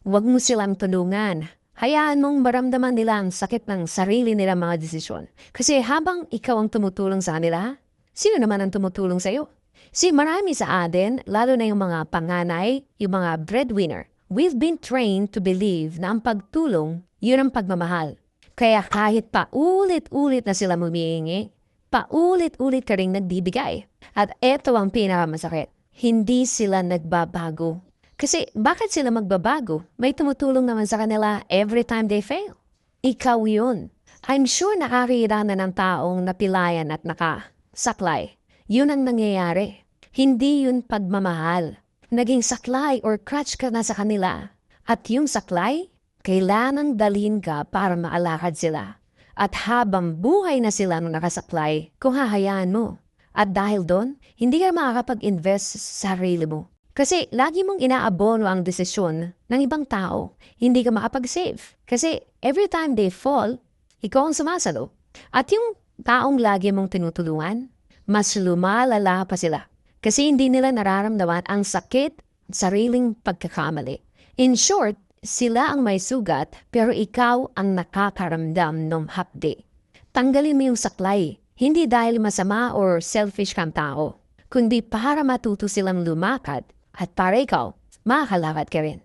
Huwag mo silang tulungan. Hayaan mong maramdaman nila ang sakit ng sarili nilang mga desisyon. Kasi habang ikaw ang tumutulong sa kanila, sino naman ang tumutulong sa'yo? Si marami sa atin, lalo na yung mga panganay, yung mga breadwinner, we've been trained to believe na ang pagtulong, yun ang pagmamahal. Kaya kahit paulit-ulit na sila humihingi, paulit-ulit ka rin nagbibigay. At eto ang pinakamasakit, hindi sila nagbabago. Kasi bakit sila magbabago? May tumutulong naman sa kanila every time they fail. Ikaw yun. I'm sure nakakita na ng taong napilayan at nakasaklay. Yun ang nangyayari. Hindi yun pagmamahal. Naging saklay or crutch ka na sa kanila. At yung saklay, kailangang dalhin ka para maalakad sila. At habang buhay na sila nung nakasaklay, kung hahayaan mo. At dahil doon, hindi ka makakapag-invest sa sarili mo. Kasi lagi mong inaabono ang desisyon ng ibang tao. Hindi ka makapag-save. Kasi every time they fall, ikaw ang sumasalo. At yung taong lagi mong tinutulungan, mas lumalala pa sila. Kasi hindi nila nararamdaman ang sakit at sariling pagkakamali. In short, sila ang may sugat pero ikaw ang nakakaramdam ng hapdi. Tanggalin mo yung saklay. Hindi dahil masama or selfish kang tao, kundi para matuto silang lumakad. At para ikaw, makakalakad ka rin.